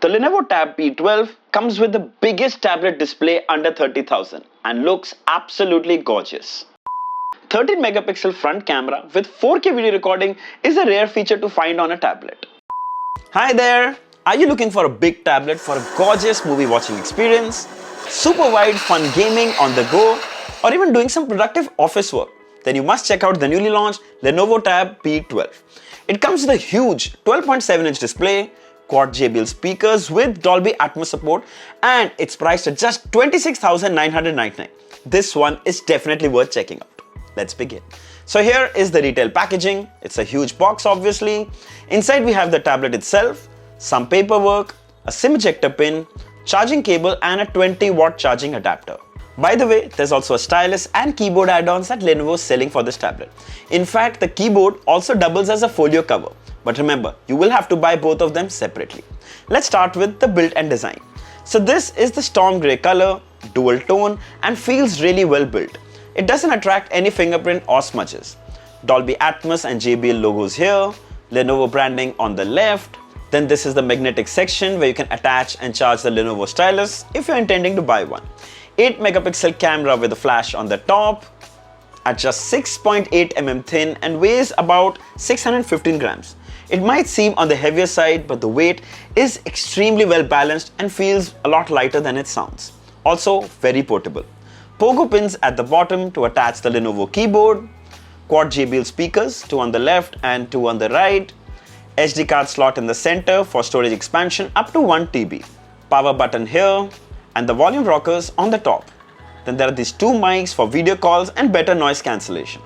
The Lenovo Tab P12 comes with the biggest tablet display under 30,000 and looks absolutely gorgeous. 13 megapixel front camera with 4K video recording is a rare feature to find on a tablet. Hi there! Are you looking for a big tablet for a gorgeous movie watching experience, super wide fun gaming on the go, or even doing some productive office work? Then you must check out the newly launched Lenovo Tab P12. It comes with a huge 12.7-inch display, quad JBL speakers with Dolby Atmos support, and it's priced at just 26,999. This one is definitely worth checking out. Let's begin. So here is the retail packaging. It's a huge box obviously. Inside we have the tablet itself, some paperwork, a SIM ejector pin, charging cable and a 20-watt charging adapter. By the way, there's also a stylus and keyboard add-ons that Lenovo is selling for this tablet. In fact, the keyboard also doubles as a folio cover. But remember, you will have to buy both of them separately. Let's start with the build and design. So this is the storm grey color, dual tone and feels really well built. It doesn't attract any fingerprint or smudges. Dolby Atmos and JBL logos here, Lenovo branding on the left. Then this is the magnetic section where you can attach and charge the Lenovo stylus if you're intending to buy one. 8 megapixel camera with a flash on the top at just 6.8 mm thin and weighs about 615 grams. It might seem on the heavier side, but the weight is extremely well balanced and feels a lot lighter than it sounds. Also very portable. Pogo pins at the bottom to attach the Lenovo keyboard, quad JBL speakers, 2 on the left and 2 on the right, SD card slot in the center for storage expansion up to 1 TB, power button here, and the volume rockers on the top. Then there are these 2 mics for video calls and better noise cancellation.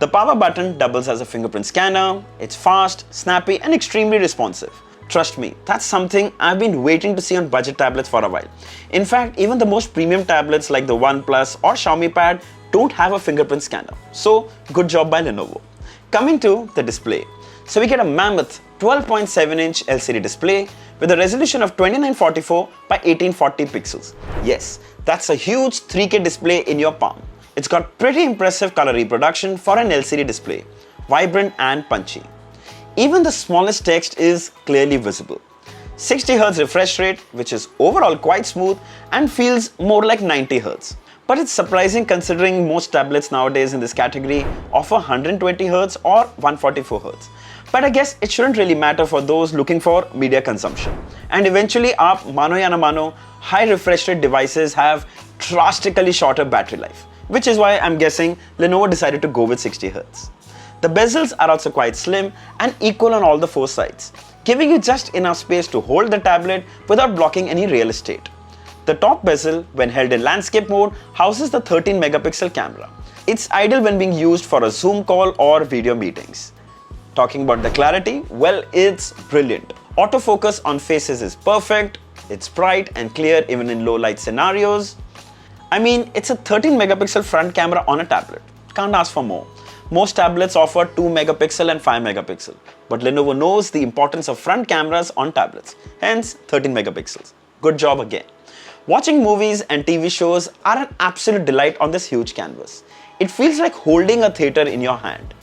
The power button doubles as a fingerprint scanner. It's fast, snappy and extremely responsive. Trust me, that's something I've been waiting to see on budget tablets for a while. In fact, even the most premium tablets like the OnePlus or Xiaomi Pad don't have a fingerprint scanner. So good job by Lenovo. Coming to the display. So we get a mammoth 12.7-inch LCD display with a resolution of 2944 by 1840 pixels. Yes, that's a huge 3K display in your palm. It's got pretty impressive color reproduction for an LCD display, vibrant and punchy. Even the smallest text is clearly visible. 60 Hz refresh rate, which is overall quite smooth and feels more like 90 Hz. But it's surprising considering most tablets nowadays in this category offer 120 Hz or 144 Hz. But I guess it shouldn't really matter for those looking for media consumption. And eventually, mano ya na mano, high refresh rate devices have drastically shorter battery life, which is why I'm guessing Lenovo decided to go with 60 Hz. The bezels are also quite slim and equal on all the 4 sides, giving you just enough space to hold the tablet without blocking any real estate. The top bezel, when held in landscape mode, houses the 13 megapixel camera. It's ideal when being used for a Zoom call or video meetings. Talking about the clarity, well, it's brilliant. Autofocus on faces is perfect. It's bright and clear even in low light scenarios. I mean, it's a 13 megapixel front camera on a tablet. Can't ask for more. Most tablets offer 2 megapixel and 5 megapixel. But Lenovo knows the importance of front cameras on tablets. Hence, 13 megapixels. Good job again. Watching movies and TV shows are an absolute delight on this huge canvas. It feels like holding a theater in your hand.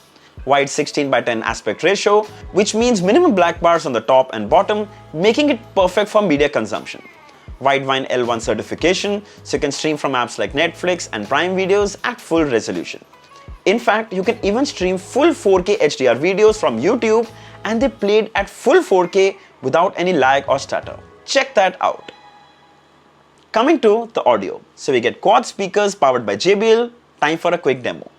Wide 16:10 aspect ratio, which means minimum black bars on the top and bottom, making it perfect for media consumption. Widevine L1 certification, so you can stream from apps like Netflix and Prime videos at full resolution. In fact, you can even stream full 4K HDR videos from YouTube and they played at full 4K without any lag or stutter. Check that out. Coming to the audio. So we get quad speakers powered by JBL. Time for a quick demo.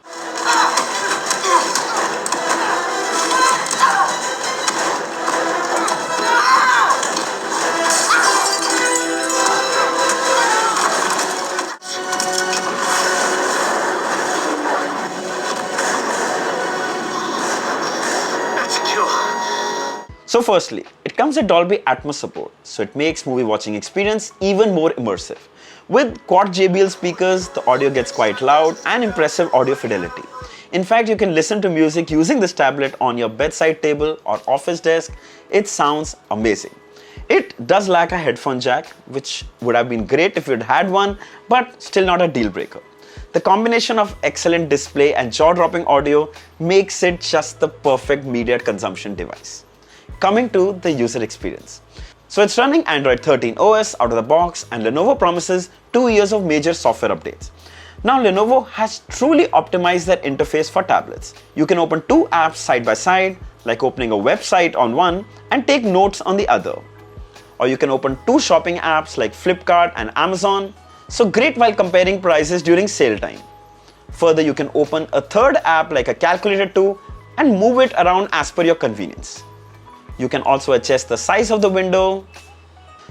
So firstly, it comes with Dolby Atmos support, so it makes movie watching experience even more immersive. With quad JBL speakers, the audio gets quite loud and impressive audio fidelity. In fact, you can listen to music using this tablet on your bedside table or office desk. It sounds amazing. It does lack a headphone jack, which would have been great if you'd had one, but still not a deal breaker. The combination of excellent display and jaw-dropping audio makes it just the perfect media consumption device. Coming to the user experience. So it's running Android 13 OS out of the box, and Lenovo promises 2 years of major software updates. Now Lenovo has truly optimized their interface for tablets. You can open 2 apps side by side, like opening a website on one and take notes on the other. Or you can open 2 shopping apps like Flipkart and Amazon. So great while comparing prices during sale time. Further, you can open a third app like a calculator too and move it around as per your convenience. You can also adjust the size of the window.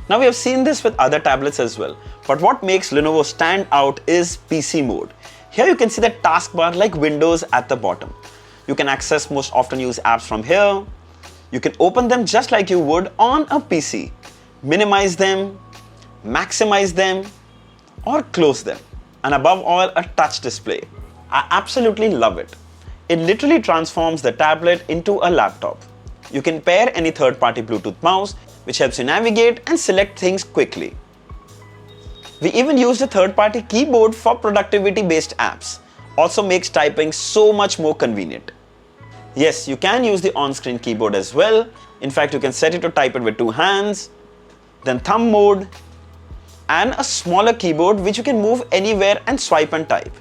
Now we have seen this with other tablets as well, but what makes Lenovo stand out is PC mode. Here you can see the taskbar like Windows at the bottom. You can access most often used apps from here. You can open them just like you would on a PC, minimize them, maximize them, or close them. And above all, a touch display. I absolutely love it. It literally transforms the tablet into a laptop. You can pair any third-party Bluetooth mouse, which helps you navigate and select things quickly. We even used a third-party keyboard for productivity-based apps. Also makes typing so much more convenient. Yes, you can use the on-screen keyboard as well. In fact, you can set it to type it with 2 hands, then thumb mode, and a smaller keyboard which you can move anywhere and swipe and type.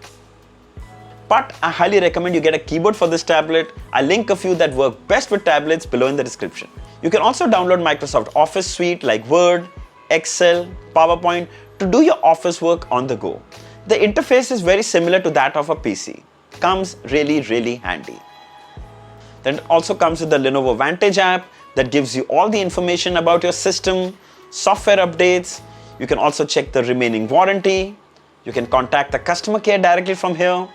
But I highly recommend you get a keyboard for this tablet. I'll link a few that work best with tablets below in the description. You can also download Microsoft Office suite like Word, Excel, PowerPoint to do your office work on the go. The interface is very similar to that of a PC. Comes really handy. Then it also comes with the Lenovo Vantage app that gives you all the information about your system, software updates. You can also check the remaining warranty. You can contact the customer care directly from here,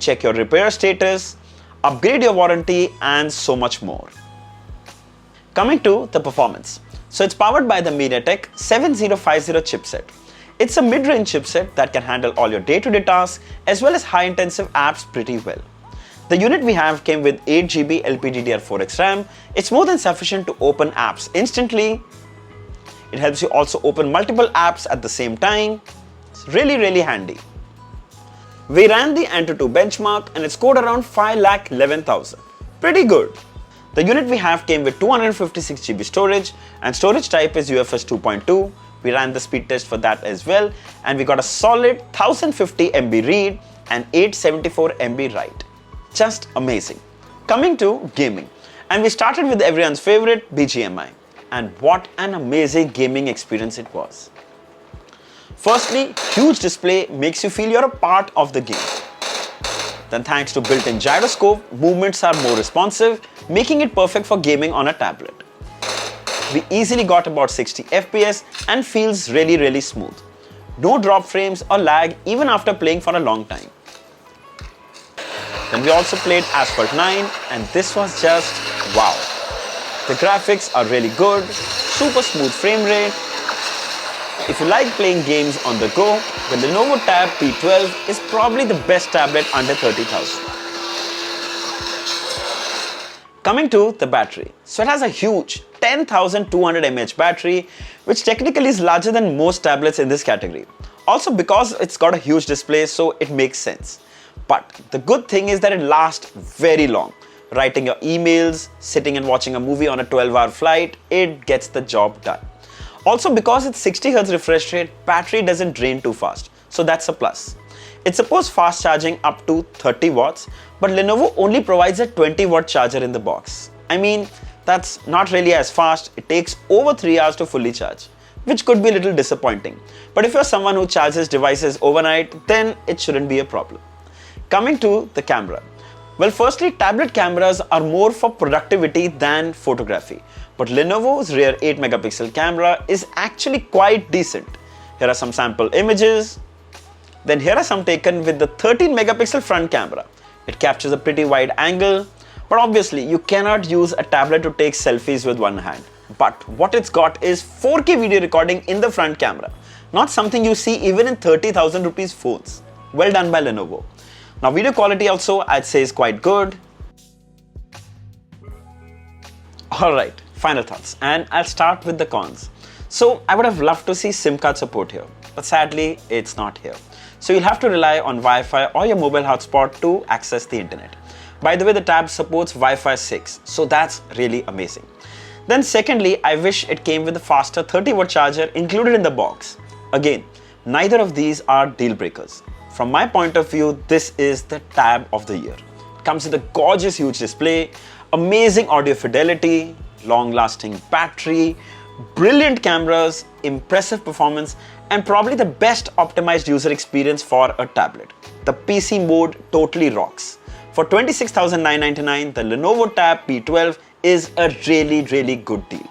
check your repair status, upgrade your warranty, and so much more. Coming to the performance. So it's powered by the MediaTek 7050 chipset. It's a mid-range chipset that can handle all your day-to-day tasks as well as high-intensive apps pretty well. The unit we have came with 8GB LPDDR4X RAM. It's more than sufficient to open apps instantly. It helps you also open multiple apps at the same time. It's really handy. We ran the Antutu benchmark and it scored around 5,11,000. Pretty good. The unit we have came with 256GB storage and storage type is UFS 2.2. We ran the speed test for that as well and we got a solid 1050 MB read and 874 MB write. Just amazing. Coming to gaming, and we started with everyone's favorite BGMI, and what an amazing gaming experience it was. Firstly, huge display makes you feel you're a part of the game. Then thanks to built-in gyroscope, movements are more responsive, making it perfect for gaming on a tablet. We easily got about 60 FPS and feels really smooth. No drop frames or lag even after playing for a long time. Then we also played Asphalt 9 and this was just wow. The graphics are really good, super smooth frame rate. If you like playing games on the go, the Lenovo Pad P12 is probably the best tablet under 30,000. Coming to the battery. So it has a huge 10,200 mAh battery, which technically is larger than most tablets in this category. Also because it's got a huge display, so it makes sense. But the good thing is that it lasts very long. Writing your emails, sitting and watching a movie on a 12-hour flight, it gets the job done. Also because it's 60Hz refresh rate, battery doesn't drain too fast. So that's a plus. It supports fast charging up to 30 watts, but Lenovo only provides a 20-watt charger in the box. I mean, that's not really as fast. It takes over 3 hours to fully charge, which could be a little disappointing. But if you're someone who charges devices overnight, then it shouldn't be a problem. Coming to the camera. Well, firstly, tablet cameras are more for productivity than photography. But Lenovo's rear 8-megapixel camera is actually quite decent. Here are some sample images. Then here are some taken with the 13-megapixel front camera. It captures a pretty wide angle. But obviously, you cannot use a tablet to take selfies with one hand. But what it's got is 4K video recording in the front camera. Not something you see even in 30,000 rupees phones. Well done by Lenovo. Now video quality also I'd say is quite good. Alright, final thoughts, and I'll start with the cons. So I would have loved to see SIM card support here, but sadly it's not here. So you'll have to rely on Wi-Fi or your mobile hotspot to access the internet. By the way, the tab supports Wi-Fi 6, so that's really amazing. Then secondly, I wish it came with a faster 30-watt charger included in the box. Again, neither of these are deal breakers. From my point of view, this is the tab of the year. It comes with a gorgeous huge display, amazing audio fidelity, long-lasting battery, brilliant cameras, impressive performance, and probably the best optimized user experience for a tablet. The PC mode totally rocks. For 26,999, the Lenovo Tab P12 is a really good deal.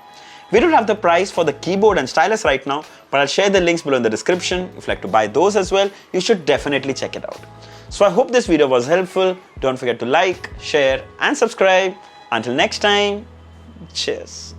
We don't have the price for the keyboard and stylus right now, but I'll share the links below in the description. If you'd like to buy those as well, you should definitely check it out. So I hope this video was helpful. Don't forget to like, share, and subscribe. Until next time, cheers.